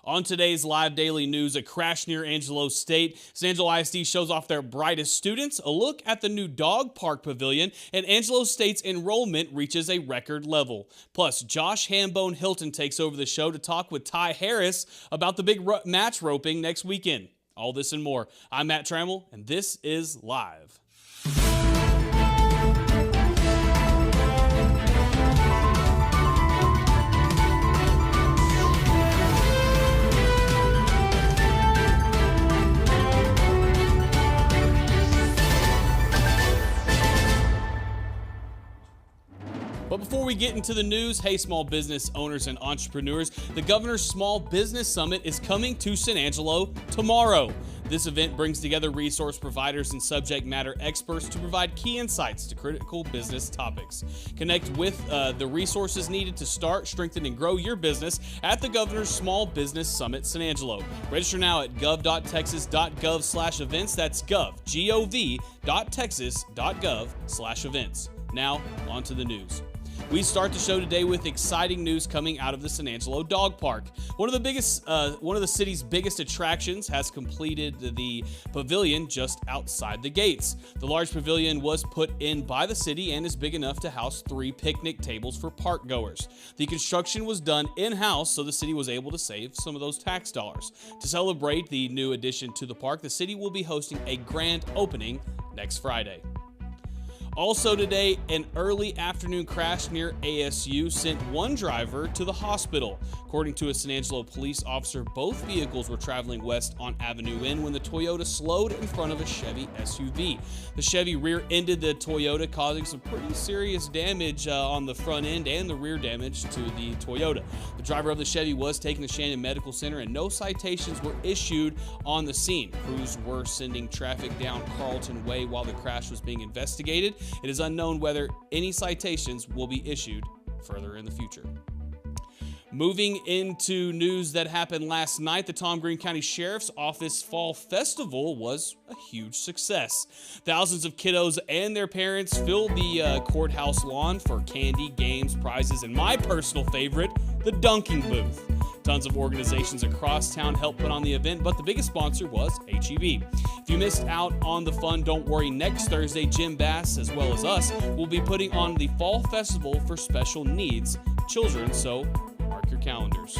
On today's live daily news, a crash near Angelo State. San Angelo ISD shows off their brightest students, a look at the new dog park pavilion, and Angelo State's enrollment reaches a record level. Plus, Josh Hambone Hilton takes over the show to talk with Ty Harris about the big match roping next weekend. All this and more. I'm Matt Trammell, and this is Live. But before we get into the news, hey small business owners and entrepreneurs, the Governor's Small Business Summit is coming to San Angelo tomorrow. This event brings together resource providers and subject matter experts to provide key insights to critical business topics. Connect with the resources needed to start, strengthen, and grow your business at the Governor's Small Business Summit San Angelo. Register now at gov.texas.gov/events. That's gov.texas.gov/events. Now, on to the news. We start the show today with exciting news coming out of the San Angelo Dog Park. One of the city's biggest attractions has completed the pavilion just outside the gates. The large pavilion was put in by the city and is big enough to house 3 picnic tables for park goers. The construction was done in-house, so the city was able to save some of those tax dollars. To celebrate the new addition to the park, the city will be hosting a grand opening next Friday. Also today, an early afternoon crash near ASU sent one driver to the hospital. According to a San Angelo police officer, both vehicles were traveling west on Avenue N when the Toyota slowed in front of a Chevy SUV. The Chevy rear-ended the Toyota, causing some pretty serious damage on the front end and the rear damage to the Toyota. The driver of the Chevy was taken to Shannon Medical Center and no citations were issued on the scene. Crews were sending traffic down Carlton Way while the crash was being investigated. It is unknown whether any citations will be issued further in the future. Moving into news that happened last night, the Tom Green County Sheriff's Office Fall Festival was a huge success. Thousands of kiddos and their parents filled the courthouse lawn for candy, games, prizes, and my personal favorite, the dunking booth. Tons of organizations across town helped put on the event, but the biggest sponsor was HEB. If you missed out on the fun, don't worry. Next Thursday, Jim Bass, as well as us, will be putting on the Fall Festival for special needs children, so mark your calendars.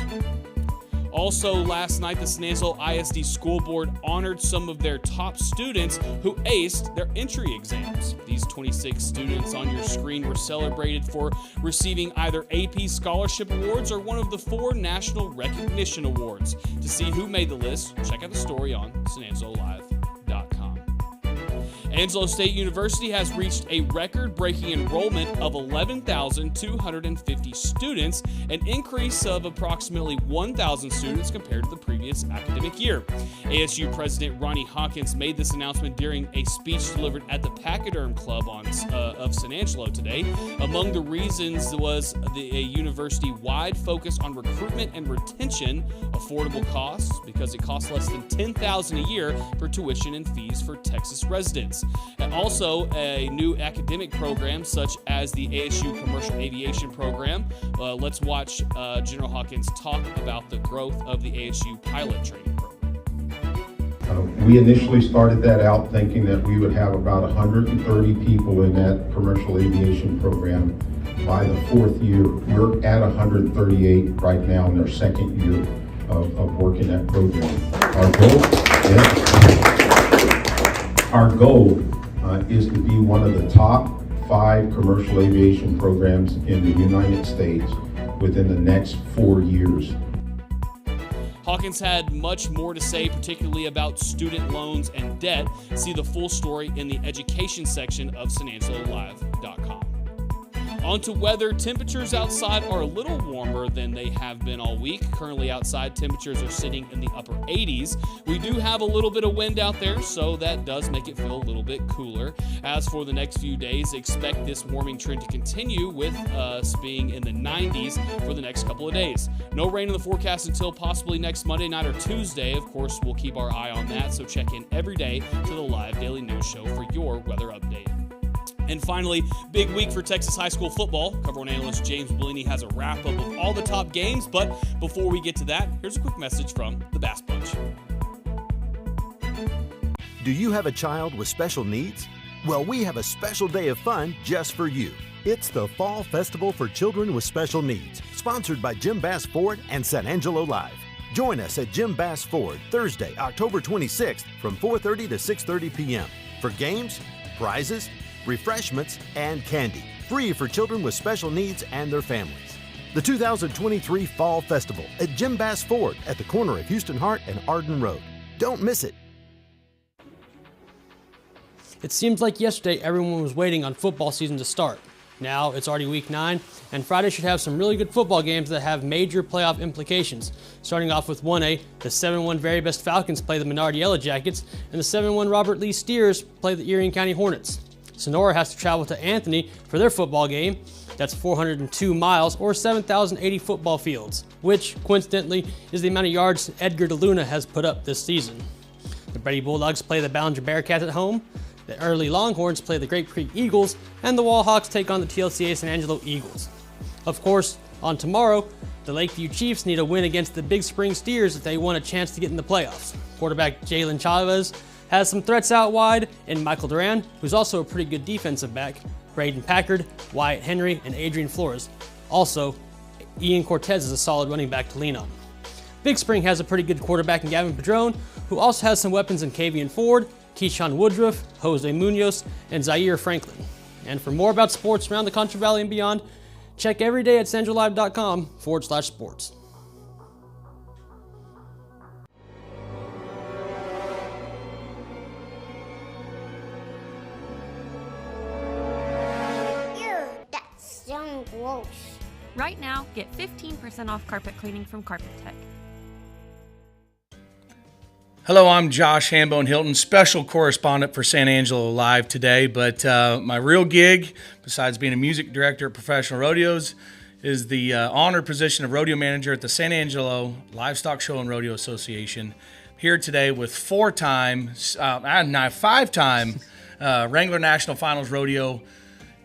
Also, last night, the San Angelo ISD School Board honored some of their top students who aced their entry exams. These 26 students on your screen were celebrated for receiving either AP Scholarship Awards or one of the 4 National Recognition Awards. To see who made the list, check out the story on sanangelolive.com. Angelo State University has reached a record-breaking enrollment of 11,250 students, an increase of approximately 1,000 students compared to the previous academic year. ASU President Ronnie Hawkins made this announcement during a speech delivered at the Pachyderm Club of San Angelo today. Among the reasons was a university-wide focus on recruitment and retention, affordable costs, because it costs less than $10,000 a year for tuition and fees for Texas residents. And also a new academic program such as the ASU Commercial Aviation Program. Let's watch General Hawkins talk about the growth of the ASU pilot training program. We initially started that out thinking that we would have about 130 people in that commercial aviation program by the 4th year. We're at 138 right now in their 2nd year of working that program. Our goal is to be one of the top 5 commercial aviation programs in the United States within the next 4 years. Hawkins had much more to say, particularly about student loans and debt. See the full story in the education section of sanangelolive.com. On to weather. Temperatures outside are a little warmer than they have been all week. Currently outside, temperatures are sitting in the upper 80s. We do have a little bit of wind out there, so that does make it feel a little bit cooler. As for the next few days, expect this warming trend to continue, with us being in the 90s for the next couple of days. No rain in the forecast until possibly next Monday night or Tuesday. Of course, we'll keep our eye on that, so check in every day to the Live Daily News Show for your weather update. And finally, big week for Texas high school football. Cover One analyst James Bellini has a wrap-up of all the top games, but before we get to that, here's a quick message from the Bass Bunch. Do you have a child with special needs? Well, we have a special day of fun just for you. It's the Fall Festival for Children with Special Needs, sponsored by Jim Bass Ford and San Angelo Live. Join us at Jim Bass Ford Thursday, October 26th from 4:30 to 6:30 p.m. for games, prizes, refreshments, and candy, free for children with special needs and their families. The 2023 Fall Festival at Jim Bass Ford at the corner of Houston Hart and Arden Road. Don't miss it. It seems like yesterday everyone was waiting on football season to start. Now it's already week 9, and Friday should have some really good football games that have major playoff implications. Starting off with 1A, the 7-1 Very Best Falcons play the Menard Yellow Jackets, and the 7-1 Robert Lee Steers play the Erie County Hornets. Sonora has to travel to Anthony for their football game. That's 402 miles or 7,080 football fields, which coincidentally is the amount of yards Edgar DeLuna has put up this season. The Brady Bulldogs play the Ballinger Bearcats at home. The Early Longhorns play the Grape Creek Eagles, and the Wall Hawks take on the TLCA San Angelo Eagles. Of course, on tomorrow, the Lakeview Chiefs need a win against the Big Spring Steers if they want a chance to get in the playoffs. Quarterback Jalen Chavez has some threats out wide, and Michael Duran, who's also a pretty good defensive back, Braden Packard, Wyatt Henry, and Adrian Flores. Also, Ian Cortez is a solid running back to lean on. Big Spring has a pretty good quarterback in Gavin Padron, who also has some weapons in Kavian Ford, Keyshawn Woodruff, Jose Munoz, and Zaire Franklin. And for more about sports around the Contra Valley and beyond, check every day at sanjolive.com/sports. Ew, that sounds gross. Right now, get 15% off carpet cleaning from Carpet Tech. Hello, I'm Josh Hambone Hilton, special correspondent for San Angelo Live today. But my real gig, besides being a music director at Professional Rodeos, is the honored position of rodeo manager at the San Angelo Livestock Show and Rodeo Association. Here today with five-time Wrangler National Finals Rodeo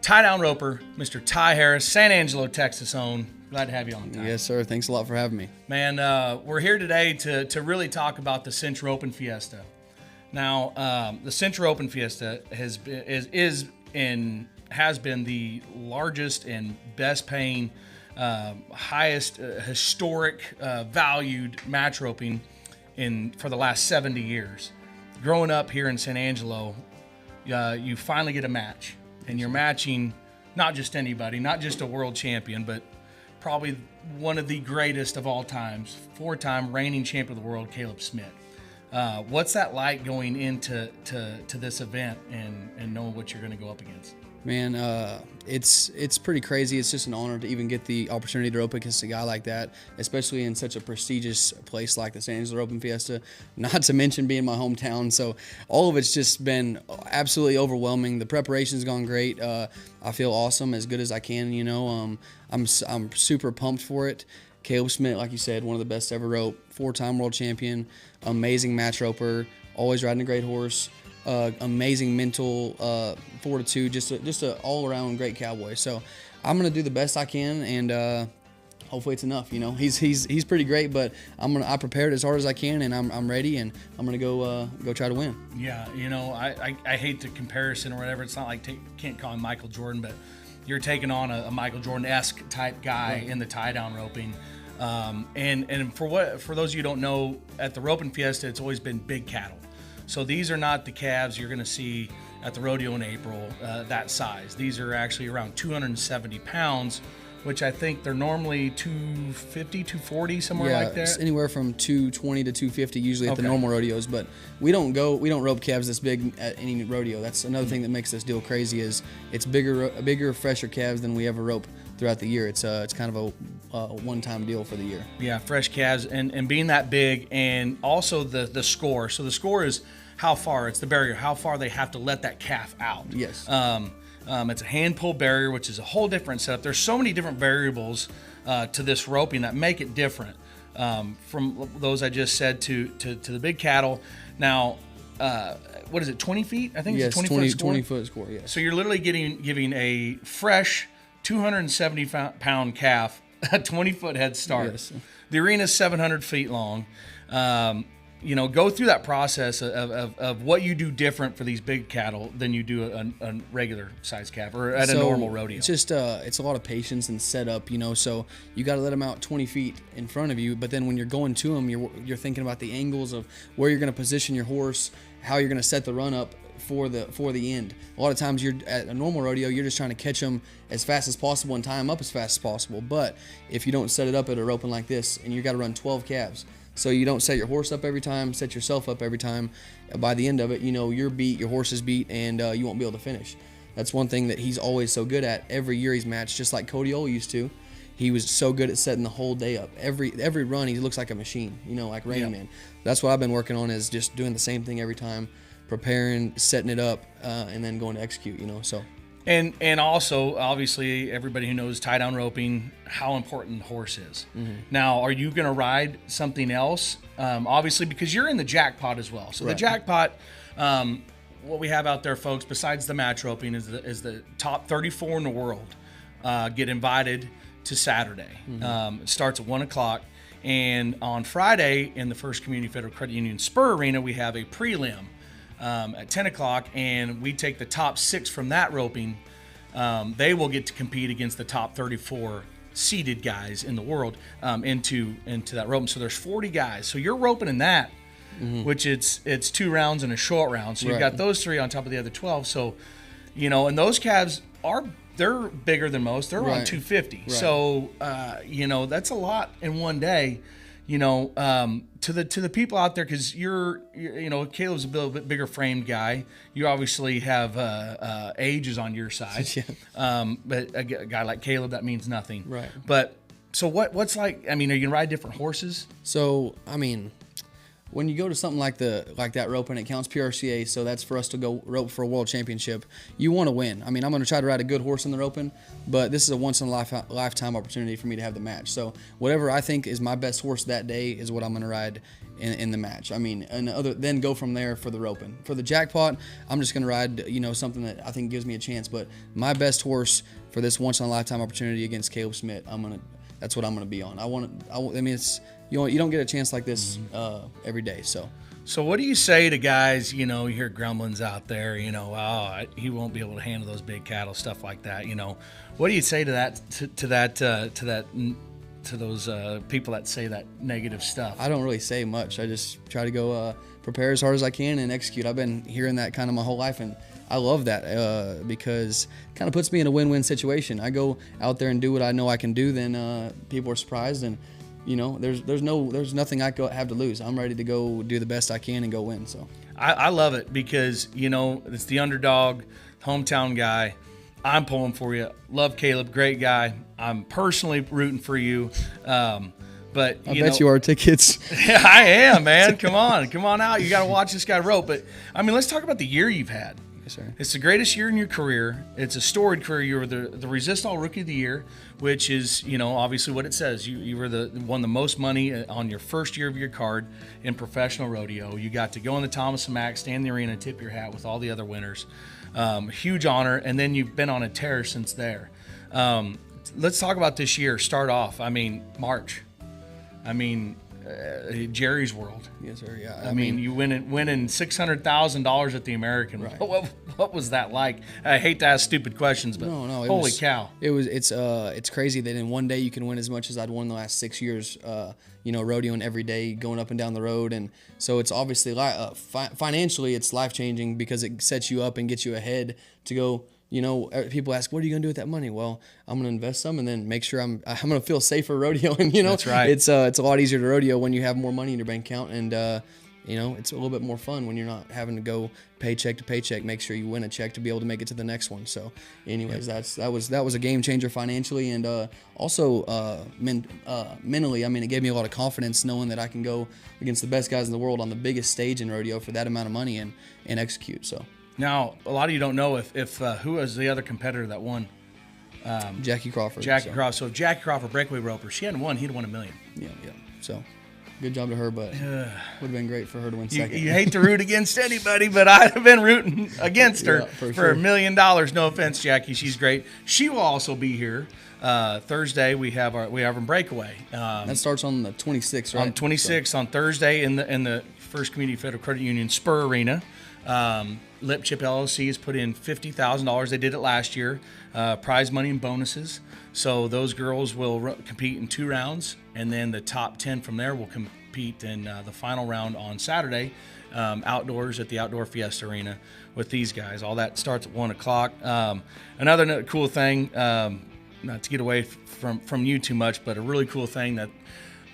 tie-down roper, Mr. Ty Harris, San Angelo, Texas own. Glad to have you on, Ty. Yes, sir. Thanks a lot for having me. Man, we're here today to really talk about the Cintra Open Fiesta. Now, the Cintra Open Fiesta has been the largest and best paying, highest historic valued match roping for the last 70 years. Growing up here in San Angelo, you finally get a match, and you're matching not just anybody, not just a world champion, but probably one of the greatest of all times, 4-time reigning champion of the world, Caleb Smith. What's that like going into this event and knowing what you're going to go up against? Man, it's pretty crazy. It's just an honor to even get the opportunity to rope against a guy like that, especially in such a prestigious place like the San Angelo Open Fiesta, not to mention being my hometown. So all of it's just been absolutely overwhelming. The preparation's gone great. I feel awesome, as good as I can, you know. I'm super pumped for it. Caleb Smith, like you said, one of the best ever rope, 4-time world champion, amazing match roper, always riding a great horse. Amazing mental fortitude, just a all-around great cowboy. So I'm gonna do the best I can, and hopefully it's enough. You know, he's pretty great, but I prepared as hard as I can, and I'm ready, and I'm gonna go try to win. Yeah, you know, I hate the comparison or whatever. It's not like can't call him Michael Jordan, but you're taking on a Michael Jordan-esque type guy in the tie-down roping. And for those of you who don't know, at the Roping Fiesta, it's always been big cattle. So these are not the calves you're going to see at the rodeo in April, that size. These are actually around 270 pounds, which I think they're normally 250, 240, somewhere like that. It's anywhere from 220 to 250 usually at the normal rodeos, but we don't rope calves this big at any rodeo. That's another thing that makes this deal crazy, is it's bigger, fresher calves than we ever rope throughout the year. It's kind of a one-time deal for the year. Yeah, fresh calves and being that big, and also the score. So the score is how far, it's the barrier, how far they have to let that calf out. Yes. It's a hand pull barrier, which is a whole different setup. There's so many different variables to this roping that make it different from those I just said to the big cattle. Now, what is it, 20 feet? I think Yes, it's a 20-foot score. 20-foot score, yes. So you're literally giving a fresh 270-pound calf a 20-foot head start. Yes. The arena's 700 feet long. Go through that process of what you do different for these big cattle than you do a regular size calf or at a normal rodeo. It's just it's a lot of patience and setup, so you got to let them out 20 feet in front of you. But then when you're going to them, you're thinking about the angles of where you're going to position your horse, how you're going to set the run up for the end. A lot of times you're at a normal rodeo, you're just trying to catch them as fast as possible and tie them up as fast as possible. But if you don't set it up at a roping like this, and you got to run 12 calves, so you don't set your horse up every time, set yourself up every time. By the end of it, you're beat, your horse is beat, and you won't be able to finish. That's one thing that he's always so good at. Every year he's matched, just like Cody Ole used to. He was so good at setting the whole day up. Every run, he looks like a machine, like Rain Man. That's what I've been working on, is just doing the same thing every time, preparing, setting it up, and then going to execute, so. And also, obviously, everybody who knows tie down roping, how important the horse is. Mm-hmm. Now, are you going to ride something else? Obviously, because you're in the jackpot as well. So right. The jackpot, what we have out there, folks, besides the match roping, is the top 34 in the world get invited to Saturday. Mm-hmm. It starts at 1 o'clock. And on Friday, in the First Community Federal Credit Union Spur Arena, we have a prelim at 10 o'clock, and we take the top 6 from that roping. They will get to compete against the top 34 seeded guys in the world into that roping. So there's 40 guys. So you're roping in that, which it's 2 rounds and a short round. So you've got those 3 on top of the other 12. So, and those calves they're bigger than most. They're around 250. Right. So, that's a lot in one day. To the people out there, because you're Caleb's a little bit bigger framed guy. You obviously have age is on your side. Yeah. But a guy like Caleb, that means nothing. Right. But so what's like? I mean, are you gonna ride different horses? So when you go to something like that roping, it counts PRCA, so that's for us to go rope for a world championship. You want to win. I'm going to try to ride a good horse in the roping, but this is a once-in-a-lifetime opportunity for me to have the match. So whatever I think is my best horse that day is what I'm going to ride in the match. Then go from there for the roping. For the jackpot, I'm just going to ride something that I think gives me a chance. But my best horse for this once-in-a-lifetime opportunity against Caleb Smith, that's what I'm going to be on. It's. You don't get a chance like this every day. So what do you say to guys? You hear grumblings out there. He won't be able to handle those big cattle, stuff like that. What do you say to that? To those people that say that negative stuff? I don't really say much. I just try to go prepare as hard as I can and execute. I've been hearing that kind of my whole life, and I love that because it kind of puts me in a win-win situation. I go out there and do what I know I can do, then people are surprised, and there's nothing I have to lose. I'm ready to go do the best I can and go win. So I love it because it's the underdog, hometown guy. I'm pulling for you. Love Caleb, great guy. I'm personally rooting for you. But I bet you are tickets. Yeah, I am, man. Come on out. You got to watch this guy rope. But let's talk about the year you've had. Yes, sir. It's the greatest year in your career. It's a storied career. You were the Resist All Rookie of the Year, which is, obviously what it says. You won the most money on your first year of your card in professional rodeo. You got to go in the Thomas and Mack, stand in the arena, and tip your hat with all the other winners. Huge honor. And then you've been on a tear since there. Let's talk about this year. Start off. March. Jerry's World. Yes, sir. Yeah. I mean, you winning $600,000 at the American. Right. What was that like? I hate to ask stupid questions, but holy cow! It's crazy that in one day you can win as much as I'd won the last 6 years. Rodeoing every day, going up and down the road, and so it's obviously financially it's life changing because it sets you up and gets you ahead to go. People ask, what are you going to do with that money? Well, I'm going to invest some and then make sure I'm going to feel safer rodeoing, That's right. It's a lot easier to rodeo when you have more money in your bank account, and it's a little bit more fun when you're not having to go paycheck to paycheck, make sure you win a check to be able to make it to the next one. So anyways, that was a game changer financially, and also mentally. It gave me a lot of confidence knowing that I can go against the best guys in the world on the biggest stage in rodeo for that amount of money and execute. So. Now, a lot of you don't know if who was the other competitor that won. Jackie Crawford. Crawford. So if Jackie Crawford, breakaway roper, she hadn't won, he'd won $1 million. Yeah. So good job to her, but would have been great for her to win second. You hate to root against anybody, but I'd have been rooting against her for for sure. $1 million. No offense, Jackie. She's great. She will also be here Thursday. We have our breakaway. That starts on the 26th, right? On 26th on Thursday in the First Community Federal Credit Union Spur Arena. Lip Chip LLC has put in $50,000. They did it last year. Prize money and bonuses. So those girls will compete in 2 rounds, and then the top 10 from there will compete in the final round on Saturday, outdoors at the Outdoor Fiesta Arena with these guys. All that starts at 1 o'clock. Another cool thing, not to get away from you too much, but a really cool thing that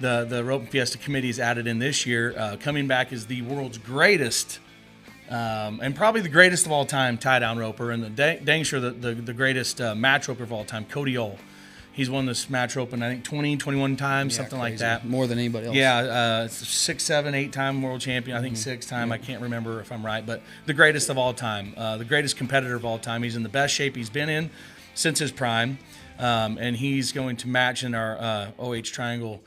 the Rope and Fiesta Committee has added in this year, coming back is the world's greatest and probably the greatest of all time tie-down roper, and dang sure the greatest match roper of all time, Cody Ole. He's won this match rope, I think 20, 21 times, something crazy. like that. More than anybody else. Yeah, 6, 7, 8-time world champion. I think 6-time. I can't remember if I'm right, but the greatest of all time, the greatest competitor of all time. He's in the best shape he's been in since his prime, and he's going to match in our OH Triangle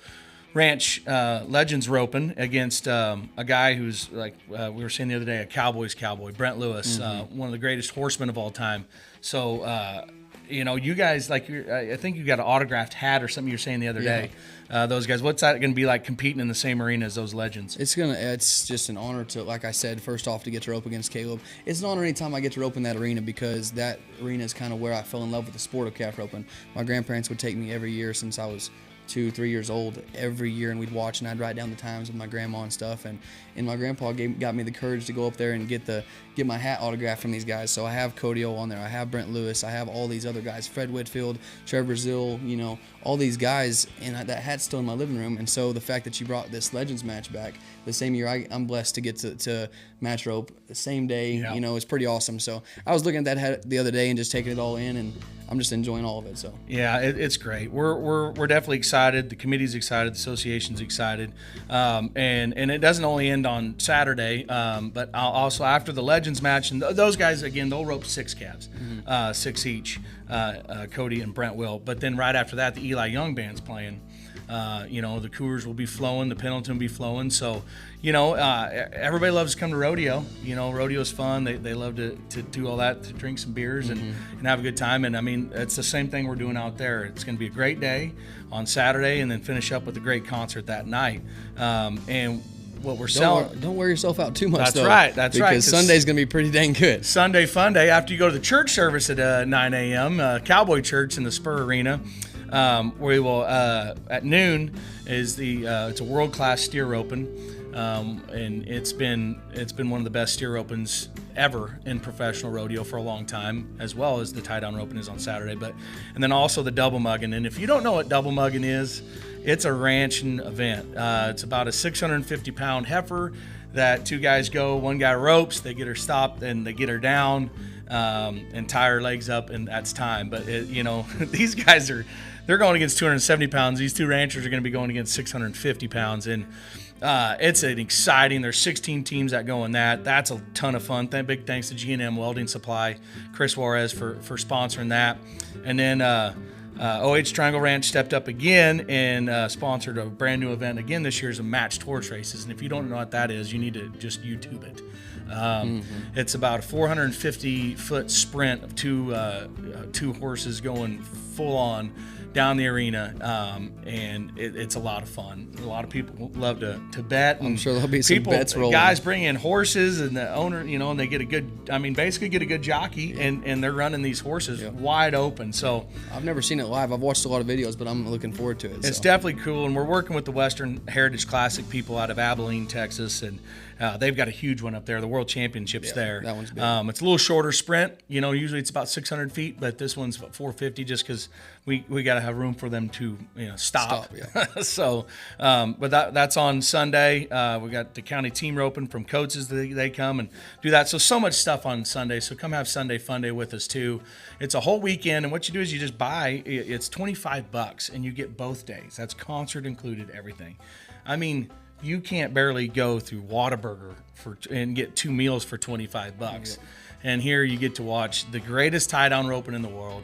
Ranch Legends roping against a guy who's, like we were saying the other day, a Cowboys cowboy, Brent Lewis, one of the greatest horsemen of all time. So, you guys, I think you got an autographed hat or something you were saying the other day. Those guys, what's that going to be like competing in the same arena as those legends? It's just an honor to, like I said, first off, to get to rope against Caleb. It's an honor anytime I get to rope in that arena, because that arena is kind of where I fell in love with the sport of calf roping. My grandparents would take me every year since I was 2, 3 years old every year, and we'd watch, and I'd write down the times with my grandma and stuff, and my grandpa got me the courage to go up there and get my hat autographed from these guys. So I have Cody O on there, I have Brent Lewis, I have all these other guys, Fred Whitfield, Trevor Zill, all these guys, and that hat's still in my living room. And so the fact that you brought this Legends match back the same year I'm blessed to get to match rope the same day, is pretty awesome. So I was looking at that hat the other day and just taking it all in, and I'm just enjoying all of it. So yeah, it's great. We're definitely excited. The committee's excited. The association's excited. And it doesn't only end on Saturday, but I'll also after the Legends match, and those guys again, they'll rope 6 calves, 6 each. Cody and Brent will. But then right after that, the Eli Young band's playing. The Coors will be flowing, the Pendleton will be flowing. So, everybody loves to come to rodeo. Rodeo's fun. They love to do all that, to drink some beers and have a good time. And I mean, it's the same thing we're doing out there. It's going to be a great day on Saturday, and then finish up with a great concert that night. And what we're selling. Don't wear yourself out too much. That's though, right. Because Sunday's going to be pretty dang good. Sunday fun day after you go to the church service at 9 a.m. Cowboy Church in the Spur Arena. We will at noon is it's a world-class steer roping, and it's been one of the best steer ropings ever in professional rodeo for a long time, as well as the tie-down roping is on Saturday. And then also the double mugging. And if you don't know what double mugging is, it's a ranching event. It's about a 650-pound heifer that 2 guys go. 1 guy ropes, they get her stopped, and they get her down and tie her legs up, and that's time. But these guys they're going against 270 pounds. These 2 ranchers are going to be going against 650 pounds. And it's an exciting, there's 16 teams that go in that. That's a ton of fun. Big thanks to G&M Welding Supply, Chris Juarez for sponsoring that. And then OH Triangle Ranch stepped up again and sponsored a brand new event again this year, is a matched horse races. And if you don't know what that is, you need to just YouTube it. It's about a 450-foot sprint of two horses going full on down the arena, and it's a lot of fun. A lot of people love to bet. I'm sure there'll be some bets rolling. Guys bring in horses, and the owner, and they get a good, basically get a good jockey, and they're running these horses wide open. So I've never seen it live. I've watched a lot of videos, but I'm looking forward to it. It's definitely cool, and we're working with the Western Heritage Classic people out of Abilene, Texas, and they've got a huge one up there. The World Championships there. That one's big. It's a little shorter sprint. Usually it's about 600 feet, but this one's about 450 just because we got to have room for them to stop. So, but that's on Sunday. We got the county team roping from coaches. They come and do that. So much stuff on Sunday. So come have Sunday Fun Day with us too. It's a whole weekend, and what you do is you just buy. It's $25, and you get both days. That's concert included, everything. You can't barely go through Whataburger and get 2 meals for $25. And here you get to watch the greatest tie-down roping in the world.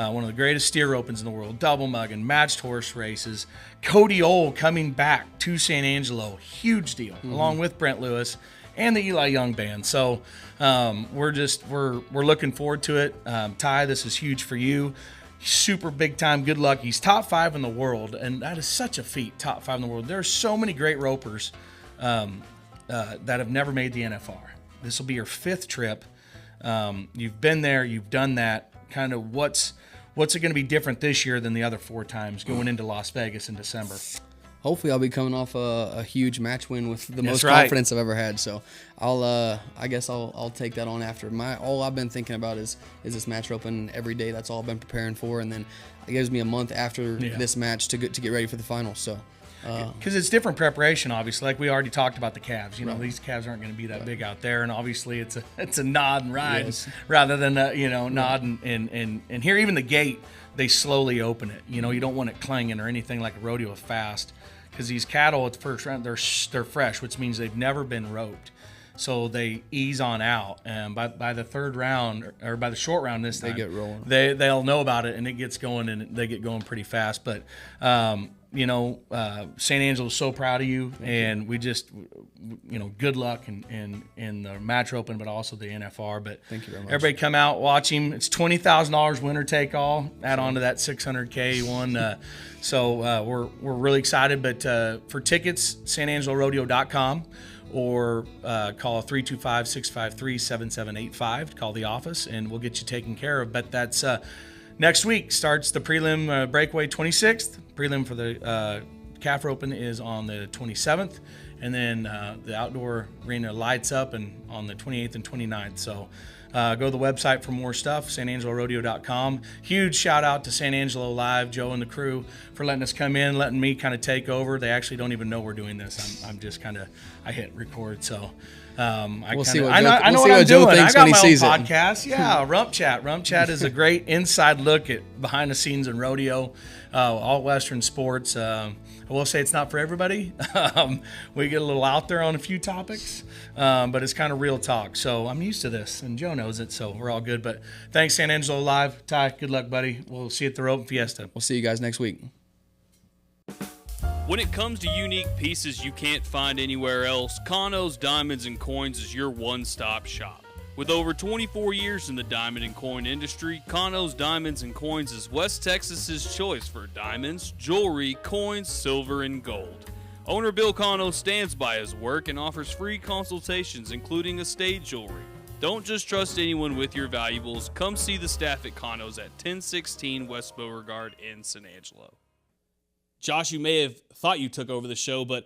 one of the greatest steer opens in the world, double mugging, matched horse races. Cody Ohl coming back to San Angelo, huge deal, along with Brent Lewis and the Eli Young band. So we're looking forward to it. Ty, this is huge for you. Super big time. Good luck. He's top 5 in the world, and that is such a feat. Top 5 in the world. There are so many great ropers that have never made the NFR. This will be your 5th trip. You've been there. You've done that. Kind of what's it going to be different this year than the other 4 times going into Las Vegas in December? Hopefully, I'll be coming off a huge match win with the most right. confidence I've ever had. So I guess I'll take that on after. All I've been thinking about is this match open every day. That's all I've been preparing for, and then it gives me a month after this match to get ready for the final. So. Because it's different preparation, obviously. Like we already talked about the calves. You know, these calves aren't going to be that big out there, and obviously it's a nod and ride rather than nod and here even the gate they slowly open it. You know, you don't want it clanging or anything like a rodeo fast, because these cattle at the first round they're fresh, which means they've never been roped. So they ease on out, and by the 3rd round or by the short round this time, they get rolling. They'll know about it, and it gets going, and they get going pretty fast. But San Angelo's so proud of you, and we just, good luck in the match open, but also the NFR. But thank you very much. Everybody come out, watch him. It's $20,000 winner take all. Add on to that $600K one. So we're really excited. But for tickets, sanangelorodeo.com. Or call 325-653-7785 to call the office, and we'll get you taken care of. But that's next week starts the prelim breakaway 26th. Prelim for the calf open is on the 27th, and then the outdoor arena lights up and on the 28th and 29th. So go to the website for more stuff, sanangelorodeo.com. Huge shout out to San Angelo Live, Joe and the crew, for letting us come in, letting me kind of take over. They actually don't even know we're doing this. I'm just kind of, I hit record. So I know what I'm doing. I got my own podcast. Yeah, Rump Chat. Rump Chat is a great inside look at behind the scenes in rodeo, all Western sports. I will say it's not for everybody. We get a little out there on a few topics, but it's kind of real talk. So I'm used to this, and Joe knows it, so we're all good. But thanks, San Angelo Live. Ty, good luck, buddy. We'll see you at the Open Fiesta. We'll see you guys next week. When it comes to unique pieces you can't find anywhere else, Kano's Diamonds and Coins is your one-stop shop. With over 24 years in the diamond and coin industry, Kano's Diamonds and Coins is West Texas's choice for diamonds, jewelry, coins, silver, and gold. Owner Bill Kano stands by his work and offers free consultations, including estate jewelry. Don't just trust anyone with your valuables. Come see the staff at Kano's at 1016 West Beauregard in San Angelo. Josh, you may have thought you took over the show, but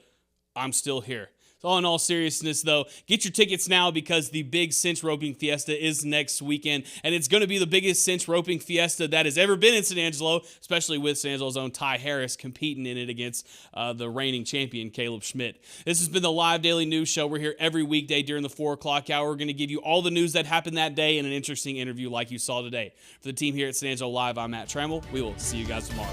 I'm still here. So in all seriousness, though, get your tickets now because the big cinch roping fiesta is next weekend, and it's going to be the biggest cinch roping fiesta that has ever been in San Angelo, especially with San Angelo's own Ty Harris competing in it against the reigning champion, Caleb Schmidt. This has been the Live Daily News Show. We're here every weekday during the 4 o'clock hour. We're going to give you all the news that happened that day and an interesting interview like you saw today. For the team here at San Angelo Live, I'm Matt Trammell. We will see you guys tomorrow.